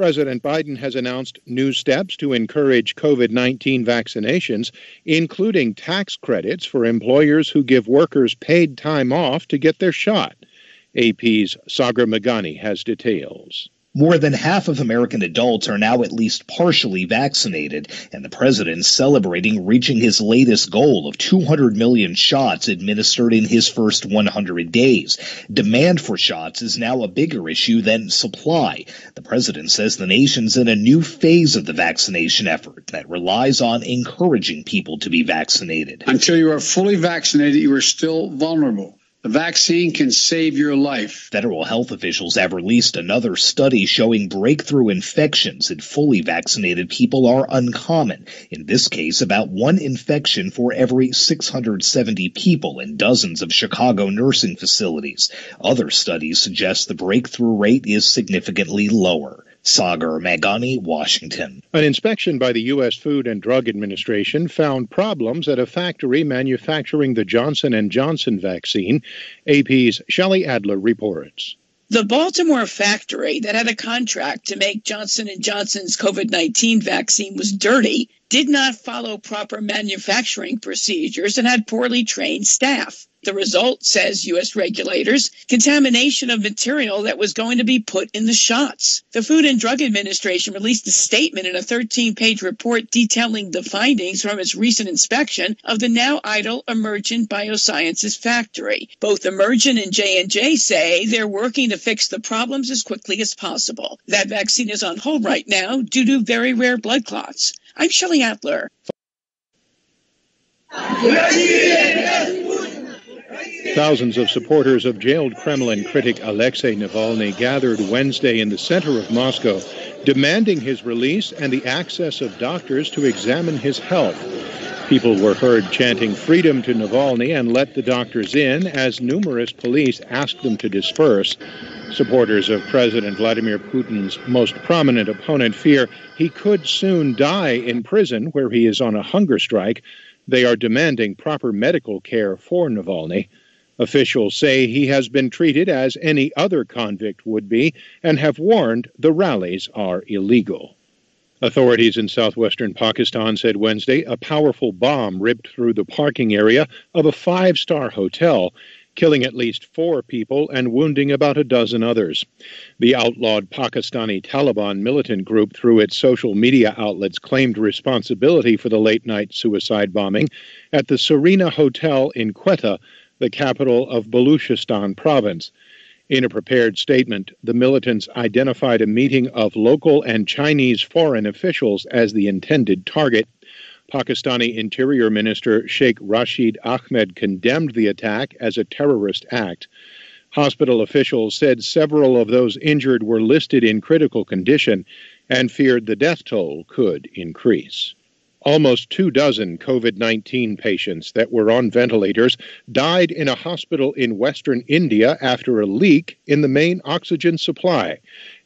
President Biden has announced new steps to encourage COVID-19 vaccinations, including tax credits for employers who give workers paid time off to get their shot. AP's Sagar Meghani has details. More than half of American adults are now at least partially vaccinated, and the president's celebrating reaching his latest goal of 200 million shots administered in his first 100 days. Demand for shots is now a bigger issue than supply. The president says the nation's in a new phase of the vaccination effort that relies on encouraging people to be vaccinated. Until you are fully vaccinated, you are still vulnerable. The vaccine can save your life. Federal health officials have released another study showing breakthrough infections in fully vaccinated people are uncommon. In this case, about one infection for every 670 people in dozens of Chicago nursing facilities. Other studies suggest the breakthrough rate is significantly lower. Sagar Meghani, Washington. An inspection by the U.S. Food and Drug Administration found problems at a factory manufacturing the Johnson & Johnson vaccine. AP's Shelley Adler reports. The Baltimore factory that had a contract to make Johnson & Johnson's COVID-19 vaccine was dirty, did not follow proper manufacturing procedures, and had poorly trained staff. The result, says U.S. regulators, contamination of material that was going to be put in the shots. The Food and Drug Administration released a statement in a 13-page report detailing the findings from its recent inspection of the now idle Emergent Biosciences factory. Both Emergent and J&J say they're working to fix the problems as quickly as possible. That vaccine is on hold right now due to very rare blood clots. I'm Shelley Adler. Thousands of supporters of jailed Kremlin critic Alexei Navalny gathered Wednesday in the center of Moscow, demanding his release and the access of doctors to examine his health. People were heard chanting freedom to Navalny and let the doctors in as numerous police asked them to disperse. Supporters of President Vladimir Putin's most prominent opponent fear he could soon die in prison where he is on a hunger strike. They are demanding proper medical care for Navalny. Officials say he has been treated as any other convict would be and have warned the rallies are illegal. Authorities in southwestern Pakistan said Wednesday a powerful bomb ripped through the parking area of a five-star hotel, killing at least 4 people and wounding about a dozen others. The outlawed Pakistani Taliban militant group, through its social media outlets, claimed responsibility for the late-night suicide bombing at the Serena Hotel in Quetta, the capital of Baluchistan province. In a prepared statement, the militants identified a meeting of local and Chinese foreign officials as the intended target. Pakistani Interior Minister Sheikh Rashid Ahmed condemned the attack as a terrorist act. Hospital officials said several of those injured were listed in critical condition and feared the death toll could increase. Almost 24 COVID-19 patients that were on ventilators died in a hospital in western India after a leak in the main oxygen supply.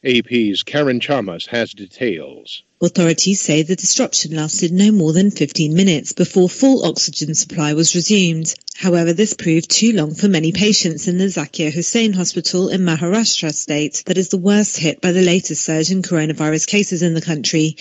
AP's Karen Chamas has details. Authorities say the disruption lasted no more than 15 minutes before full oxygen supply was resumed. However, this proved too long for many patients in the Zakir Hussain Hospital in Maharashtra state that is the worst hit by the latest surge in coronavirus cases in the country.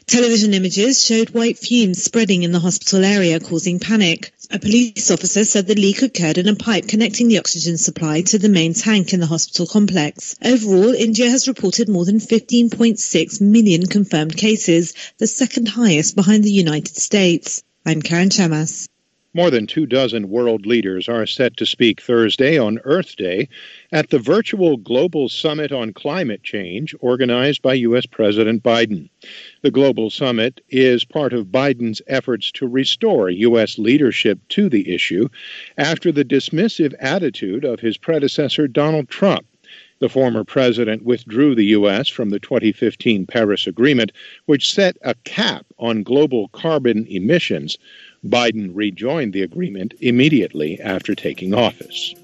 Television images showed white fumes spreading in the hospital area, causing panic. A police officer said the leak occurred in a pipe connecting the oxygen supply to the main tank in the hospital complex. Overall, India has reported more than 15.6 million confirmed cases, the second highest behind the United States. I'm Karen Chamas. More than 24 world leaders are set to speak Thursday on Earth Day at the virtual Global Summit on Climate Change organized by U.S. President Biden. The Global Summit is part of Biden's efforts to restore U.S. leadership to the issue after the dismissive attitude of his predecessor, Donald Trump. The former president withdrew the U.S. from the 2015 Paris Agreement, which set a cap on global carbon emissions. Biden rejoined the agreement immediately after taking office.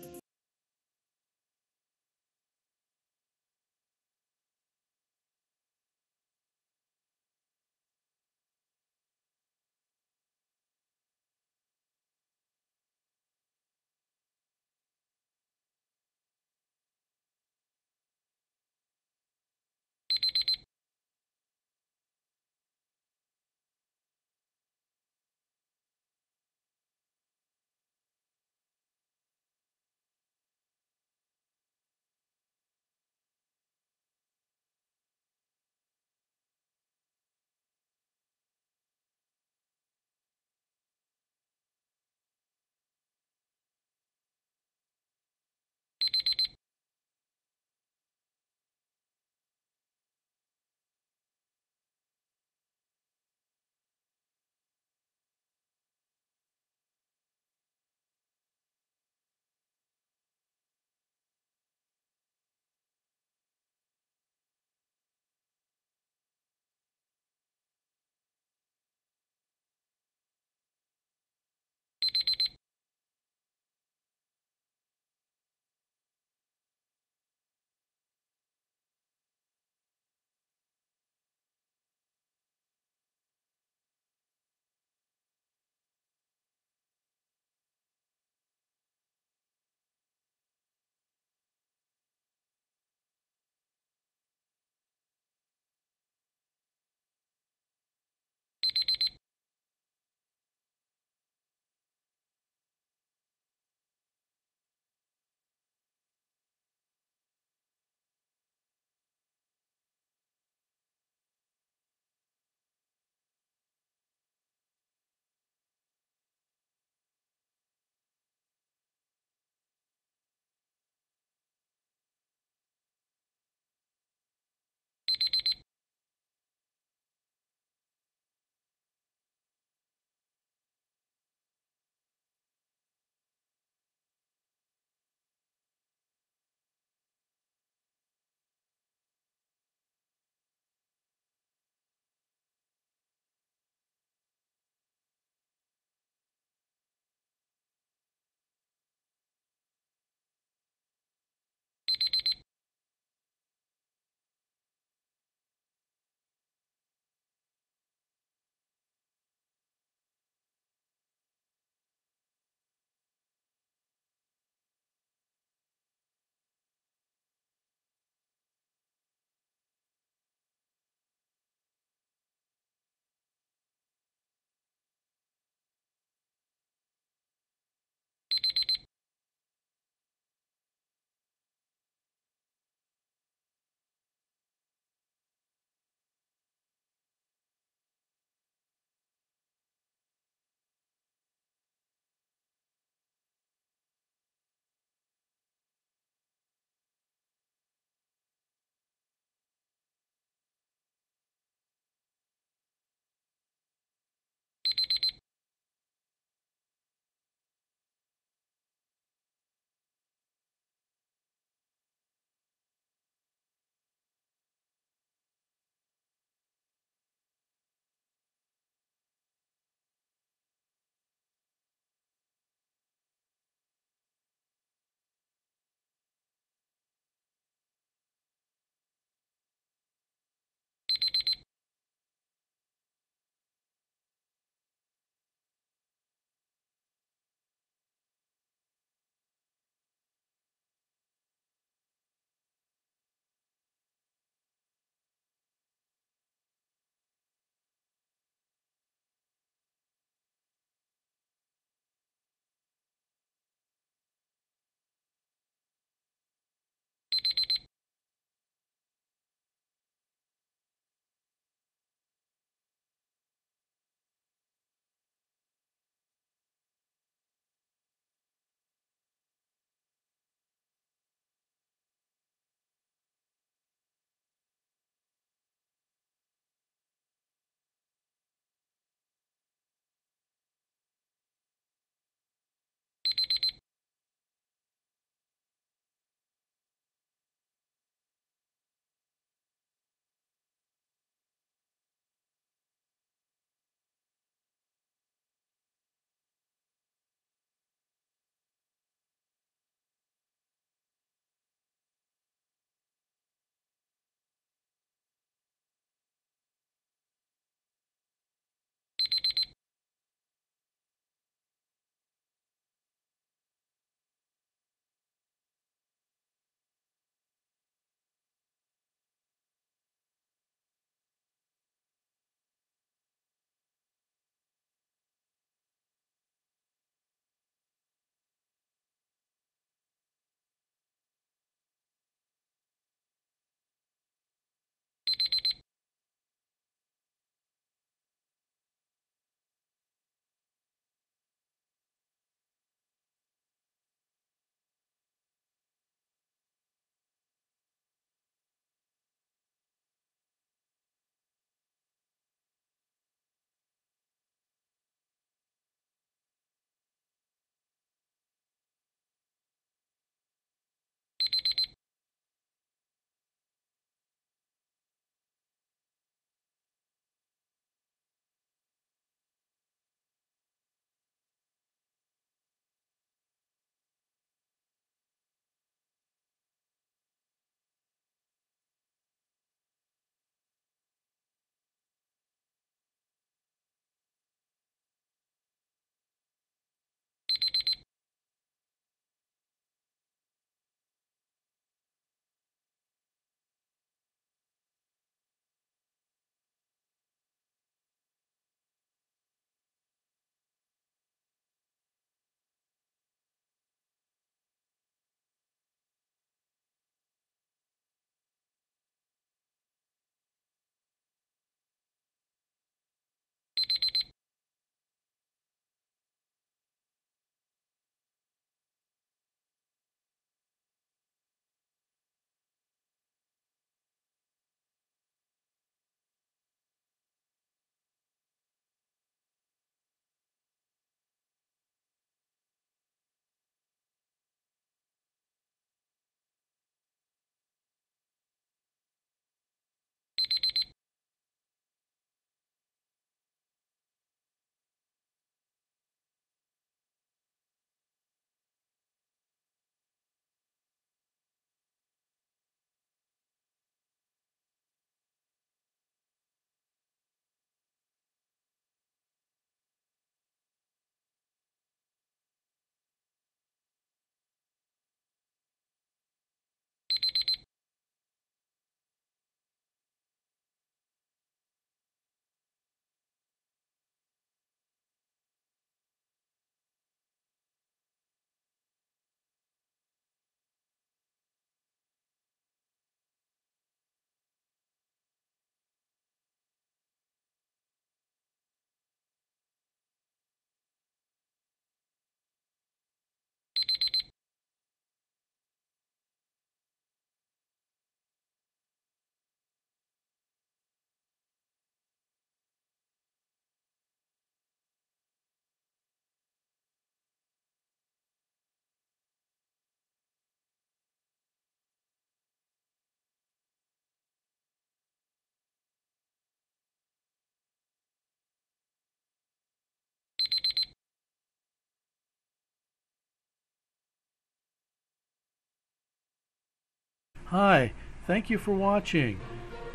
Hi, thank you for watching.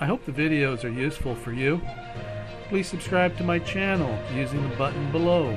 I hope the videos are useful for you. Please subscribe to my channel using the button below.